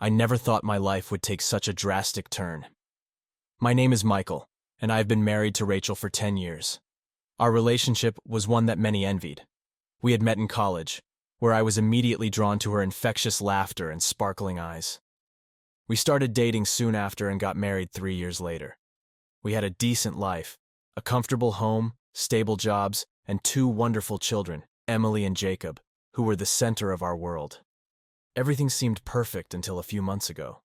I never thought my life would take such a drastic turn. My name is Michael, and I have been married to Rachel for 10 years. Our relationship was one that many envied. We had met in college, where I was immediately drawn to her infectious laughter and sparkling eyes. We started dating soon after and got married 3 years later. We had a decent life, a comfortable home, stable jobs, and 2 wonderful children, Emily and Jacob, who were the center of our world. Everything seemed perfect until a few months ago.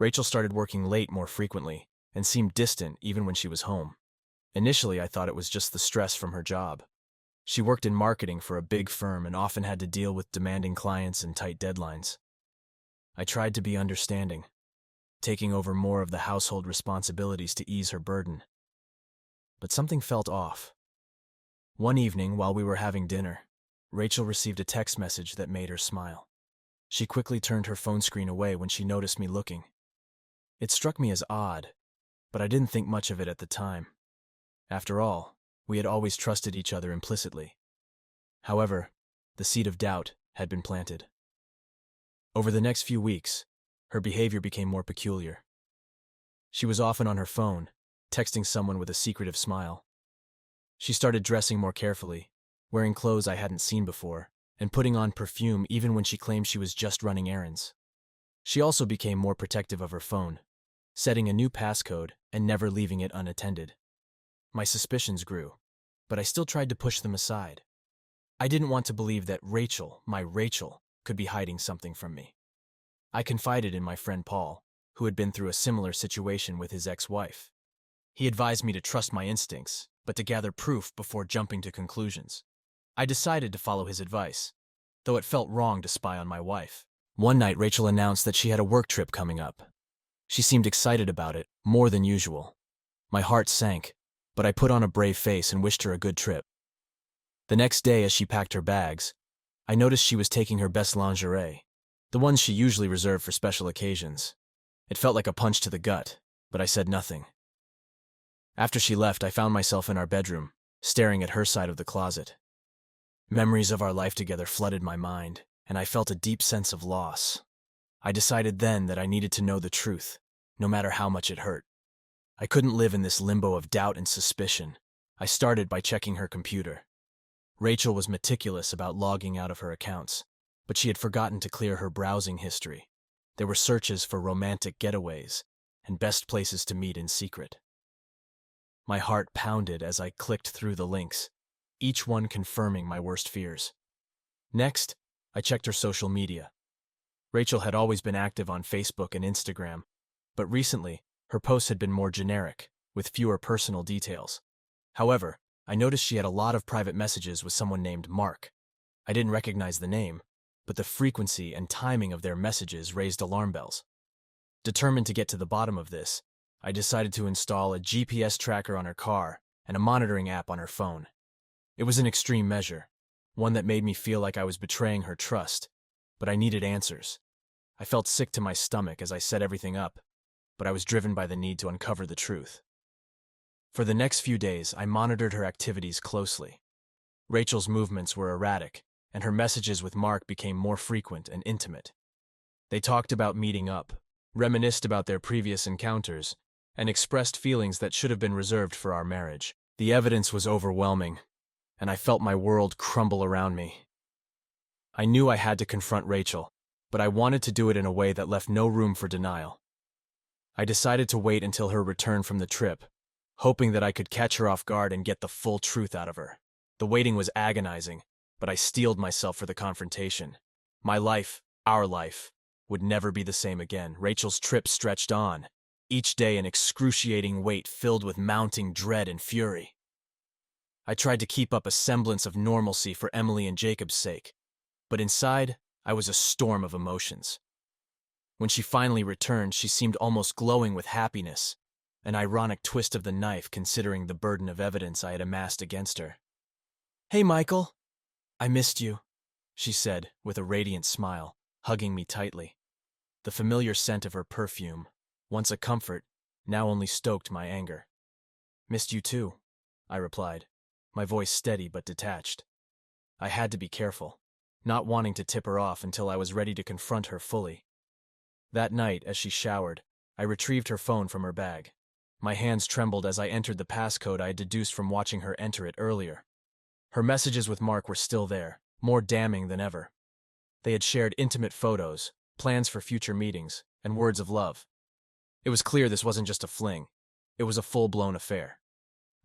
Rachel started working late more frequently and seemed distant even when she was home. Initially, I thought it was just the stress from her job. She worked in marketing for a big firm and often had to deal with demanding clients and tight deadlines. I tried to be understanding, taking over more of the household responsibilities to ease her burden. But something felt off. One evening, while we were having dinner, Rachel received a text message that made her smile. She quickly turned her phone screen away when she noticed me looking. It struck me as odd, but I didn't think much of it at the time. After all, we had always trusted each other implicitly. However, the seed of doubt had been planted. Over the next few weeks, her behavior became more peculiar. She was often on her phone, texting someone with a secretive smile. She started dressing more carefully, wearing clothes I hadn't seen before, and putting on perfume even when she claimed she was just running errands. She also became more protective of her phone, setting a new passcode and never leaving it unattended. My suspicions grew, but I still tried to push them aside. I didn't want to believe that Rachel, my Rachel, could be hiding something from me. I confided in my friend Paul, who had been through a similar situation with his ex-wife. He advised me to trust my instincts, but to gather proof before jumping to conclusions. I decided to follow his advice, though it felt wrong to spy on my wife. One night, Rachel announced that she had a work trip coming up. She seemed excited about it, more than usual. My heart sank, but I put on a brave face and wished her a good trip. The next day, as she packed her bags, I noticed she was taking her best lingerie, the ones she usually reserved for special occasions. It felt like a punch to the gut, but I said nothing. After she left, I found myself in our bedroom, staring at her side of the closet. Memories of our life together flooded my mind, and I felt a deep sense of loss. I decided then that I needed to know the truth, no matter how much it hurt. I couldn't live in this limbo of doubt and suspicion. I started by checking her computer. Rachel was meticulous about logging out of her accounts, but she had forgotten to clear her browsing history. There were searches for romantic getaways and best places to meet in secret. My heart pounded as I clicked through the links, each one confirming my worst fears. Next, I checked her social media. Rachel had always been active on Facebook and Instagram, but recently, her posts had been more generic, with fewer personal details. However, I noticed she had a lot of private messages with someone named Mark. I didn't recognize the name, but the frequency and timing of their messages raised alarm bells. Determined to get to the bottom of this, I decided to install a GPS tracker on her car and a monitoring app on her phone. It was an extreme measure, one that made me feel like I was betraying her trust, but I needed answers. I felt sick to my stomach as I set everything up, but I was driven by the need to uncover the truth. For the next few days, I monitored her activities closely. Rachel's movements were erratic, and her messages with Mark became more frequent and intimate. They talked about meeting up, reminisced about their previous encounters, and expressed feelings that should have been reserved for our marriage. The evidence was overwhelming, and I felt my world crumble around me. I knew I had to confront Rachel, but I wanted to do it in a way that left no room for denial. I decided to wait until her return from the trip, hoping that I could catch her off guard and get the full truth out of her. The waiting was agonizing, but I steeled myself for the confrontation. My life, our life, would never be the same again. Rachel's trip stretched on, each day an excruciating weight filled with mounting dread and fury. I tried to keep up a semblance of normalcy for Emily and Jacob's sake, but inside, I was a storm of emotions. When she finally returned, she seemed almost glowing with happiness, an ironic twist of the knife considering the burden of evidence I had amassed against her. "Hey, Michael. I missed you," she said, with a radiant smile, hugging me tightly. The familiar scent of her perfume, once a comfort, now only stoked my anger. "Missed you too," I replied, my voice steady but detached. I had to be careful, not wanting to tip her off until I was ready to confront her fully. That night, as she showered, I retrieved her phone from her bag. My hands trembled as I entered the passcode I had deduced from watching her enter it earlier. Her messages with Mark were still there, more damning than ever. They had shared intimate photos, plans for future meetings, and words of love. It was clear this wasn't just a fling. It was a full-blown affair.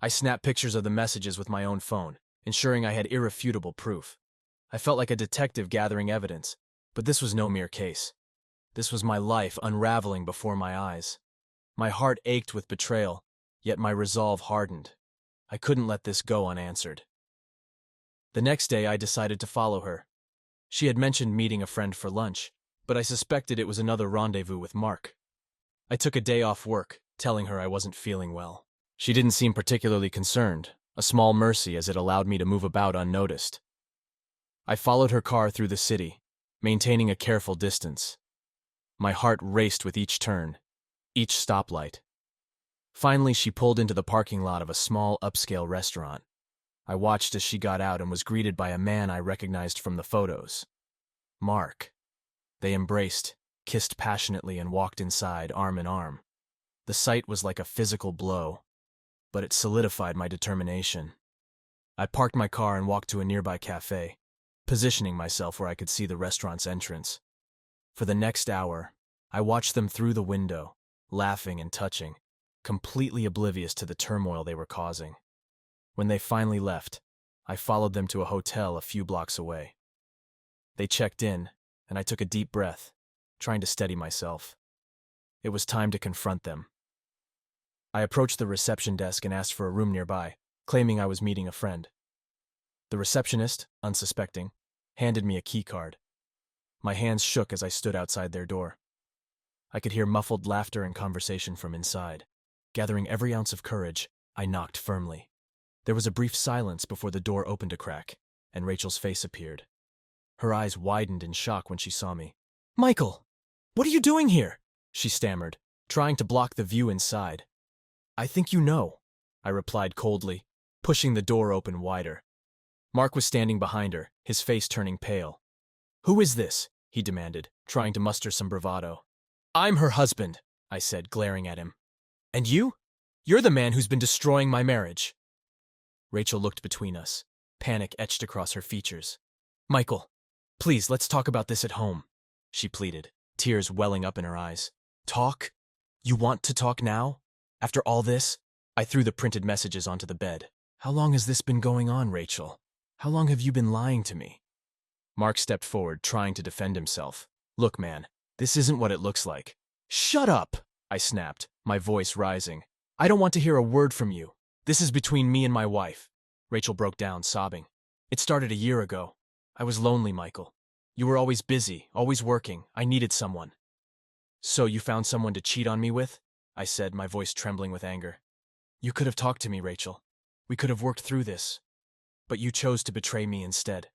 I snapped pictures of the messages with my own phone, ensuring I had irrefutable proof. I felt like a detective gathering evidence, but this was no mere case. This was my life unraveling before my eyes. My heart ached with betrayal, yet my resolve hardened. I couldn't let this go unanswered. The next day, I decided to follow her. She had mentioned meeting a friend for lunch, but I suspected it was another rendezvous with Mark. I took a day off work, telling her I wasn't feeling well. She didn't seem particularly concerned, a small mercy as it allowed me to move about unnoticed. I followed her car through the city, maintaining a careful distance. My heart raced with each turn, each stoplight. Finally, she pulled into the parking lot of a small upscale restaurant. I watched as she got out and was greeted by a man I recognized from the photos. Mark. They embraced, kissed passionately, and walked inside, arm in arm. The sight was like a physical blow, but it solidified my determination. I parked my car and walked to a nearby cafe, positioning myself where I could see the restaurant's entrance. For the next hour, I watched them through the window, laughing and touching, completely oblivious to the turmoil they were causing. When they finally left, I followed them to a hotel a few blocks away. They checked in, and I took a deep breath, trying to steady myself. It was time to confront them. I approached the reception desk and asked for a room nearby, claiming I was meeting a friend. The receptionist, unsuspecting, handed me a key card. My hands shook as I stood outside their door. I could hear muffled laughter and conversation from inside. Gathering every ounce of courage, I knocked firmly. There was a brief silence before the door opened a crack, and Rachel's face appeared. Her eyes widened in shock when she saw me. "Michael, what are you doing here?" she stammered, trying to block the view inside. "I think you know," I replied coldly, pushing the door open wider. Mark was standing behind her, his face turning pale. "Who is this?" he demanded, trying to muster some bravado. "I'm her husband," I said, glaring at him. "And you? You're the man who's been destroying my marriage." Rachel looked between us, panic etched across her features. "Michael, please, let's talk about this at home," she pleaded, tears welling up in her eyes. "Talk? You want to talk now? After all this?" I threw the printed messages onto the bed. "How long has this been going on, Rachel? How long have you been lying to me?" Mark stepped forward, trying to defend himself. "Look, man, this isn't what it looks like." "Shut up!" I snapped, my voice rising. "I don't want to hear a word from you. This is between me and my wife." Rachel broke down, sobbing. "It started a year ago. I was lonely, Michael. You were always busy, always working. I needed someone." "So you found someone to cheat on me with?" I said, my voice trembling with anger. "You could have talked to me, Rachel. We could have worked through this. But you chose to betray me instead."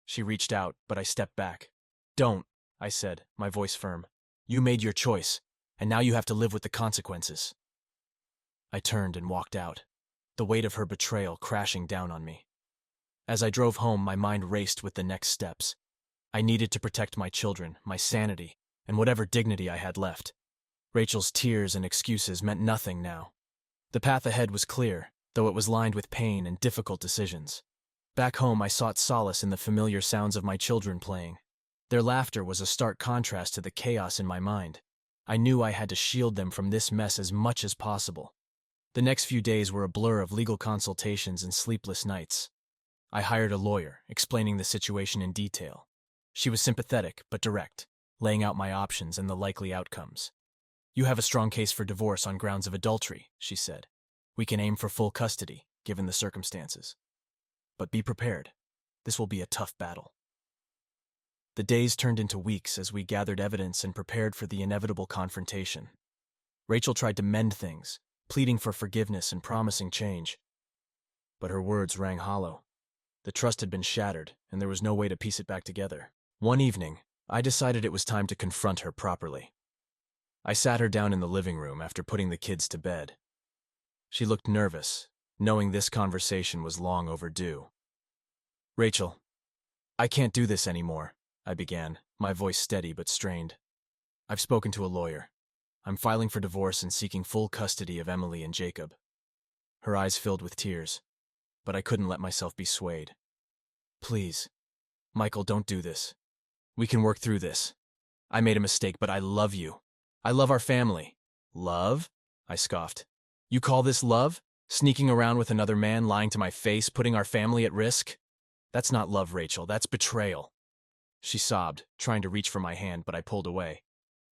She reached out, but I stepped back. "Don't," I said, my voice firm. "You made your choice, and now you have to live with the consequences." I turned and walked out, the weight of her betrayal crashing down on me. As I drove home, my mind raced with the next steps. I needed to protect my children, my sanity, and whatever dignity I had left. Rachel's tears and excuses meant nothing now. The path ahead was clear, though it was lined with pain and difficult decisions. Back home, I sought solace in the familiar sounds of my children playing. Their laughter was a stark contrast to the chaos in my mind. I knew I had to shield them from this mess as much as possible. The next few days were a blur of legal consultations and sleepless nights. I hired a lawyer, explaining the situation in detail. She was sympathetic but direct, laying out my options and the likely outcomes. "You have a strong case for divorce on grounds of adultery," she said. "We can aim for full custody, given the circumstances. But be prepared. This will be a tough battle." The days turned into weeks as we gathered evidence and prepared for the inevitable confrontation. Rachel tried to mend things, pleading for forgiveness and promising change. But her words rang hollow. The trust had been shattered, and there was no way to piece it back together. One evening, I decided it was time to confront her properly. I sat her down in the living room after putting the kids to bed. She looked nervous, knowing this conversation was long overdue. "Rachel, I can't do this anymore," I began, my voice steady but strained. I've spoken to a lawyer. I'm filing for divorce and seeking full custody of Emily and Jacob. Her eyes filled with tears, but I couldn't let myself be swayed. Please, Michael, don't do this. We can work through this. I made a mistake, but I love you. I love our family. Love? I scoffed. You call this love? Sneaking around with another man, lying to my face, putting our family at risk? That's not love, Rachel. That's betrayal. She sobbed, trying to reach for my hand, but I pulled away.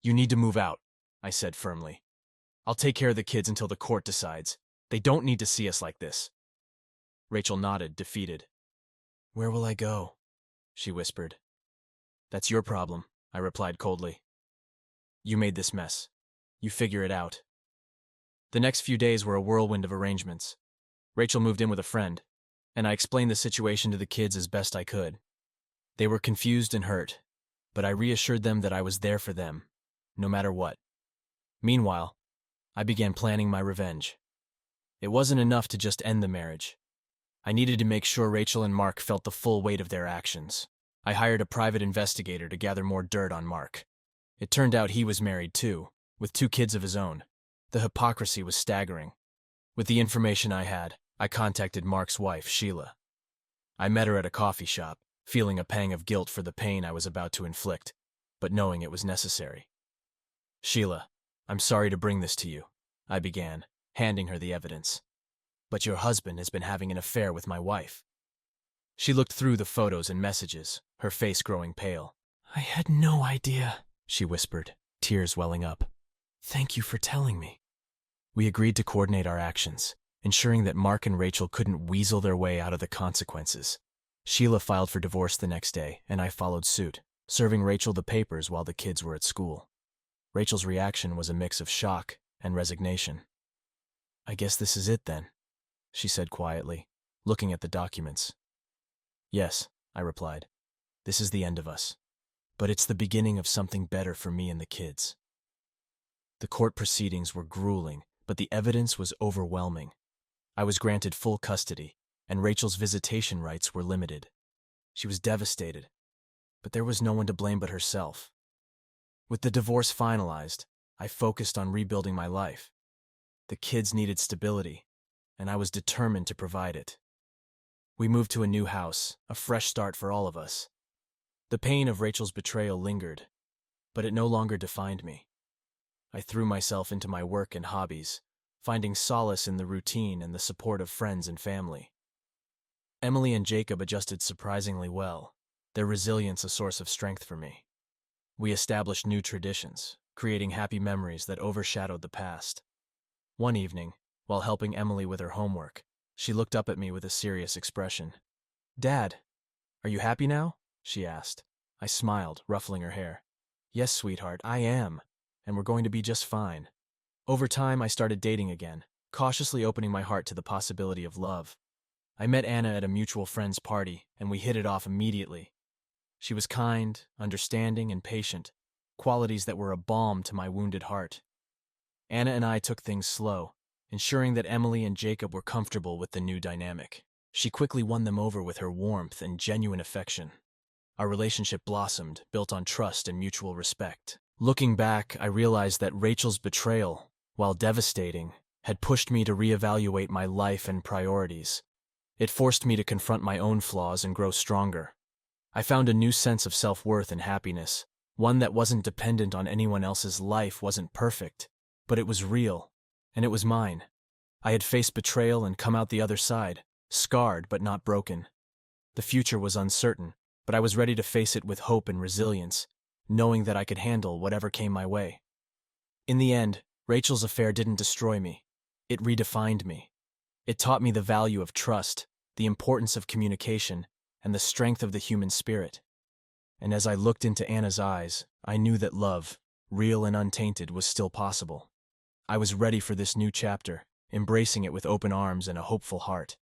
You need to move out, I said firmly. I'll take care of the kids until the court decides. They don't need to see us like this. Rachel nodded, defeated. Where will I go? She whispered. That's your problem, I replied coldly. You made this mess. You figure it out. The next few days were a whirlwind of arrangements. Rachel moved in with a friend, and I explained the situation to the kids as best I could. They were confused and hurt, but I reassured them that I was there for them, no matter what. Meanwhile, I began planning my revenge. It wasn't enough to just end the marriage. I needed to make sure Rachel and Mark felt the full weight of their actions. I hired a private investigator to gather more dirt on Mark. It turned out he was married too, with 2 kids of his own. The hypocrisy was staggering. With the information I had, I contacted Mark's wife, Sheila. I met her at a coffee shop, feeling a pang of guilt for the pain I was about to inflict, but knowing it was necessary. Sheila, I'm sorry to bring this to you, I began, handing her the evidence. But your husband has been having an affair with my wife. She looked through the photos and messages, her face growing pale. I had no idea, she whispered, tears welling up. Thank you for telling me. We agreed to coordinate our actions, ensuring that Mark and Rachel couldn't weasel their way out of the consequences. Sheila filed for divorce the next day, and I followed suit, serving Rachel the papers while the kids were at school. Rachel's reaction was a mix of shock and resignation. I guess this is it then, she said quietly, looking at the documents. Yes, I replied. This is the end of us. But it's the beginning of something better for me and the kids. The court proceedings were grueling, but the evidence was overwhelming. I was granted full custody, and Rachel's visitation rights were limited. She was devastated, but there was no one to blame but herself. With the divorce finalized, I focused on rebuilding my life. The kids needed stability, and I was determined to provide it. We moved to a new house, a fresh start for all of us. The pain of Rachel's betrayal lingered, but it no longer defined me. I threw myself into my work and hobbies, finding solace in the routine and the support of friends and family. Emily and Jacob adjusted surprisingly well, their resilience a source of strength for me. We established new traditions, creating happy memories that overshadowed the past. One evening, while helping Emily with her homework, she looked up at me with a serious expression. Dad, are you happy now? She asked. I smiled, ruffling her hair. Yes, sweetheart, I am, and we're going to be just fine. Over time, I started dating again, cautiously opening my heart to the possibility of love. I met Anna at a mutual friend's party, and we hit it off immediately. She was kind, understanding, and patient, qualities that were a balm to my wounded heart. Anna and I took things slow, ensuring that Emily and Jacob were comfortable with the new dynamic. She quickly won them over with her warmth and genuine affection. Our relationship blossomed, built on trust and mutual respect. Looking back, I realized that Rachel's betrayal, while devastating, had pushed me to reevaluate my life and priorities. It forced me to confront my own flaws and grow stronger. I found a new sense of self-worth and happiness, one that wasn't dependent on anyone else's life, wasn't perfect, but it was real, and it was mine. I had faced betrayal and come out the other side, scarred but not broken. The future was uncertain, but I was ready to face it with hope and resilience, knowing that I could handle whatever came my way. In the end, Rachel's affair didn't destroy me. It redefined me. It taught me the value of trust, the importance of communication, and the strength of the human spirit. And as I looked into Anna's eyes, I knew that love, real and untainted, was still possible. I was ready for this new chapter, embracing it with open arms and a hopeful heart.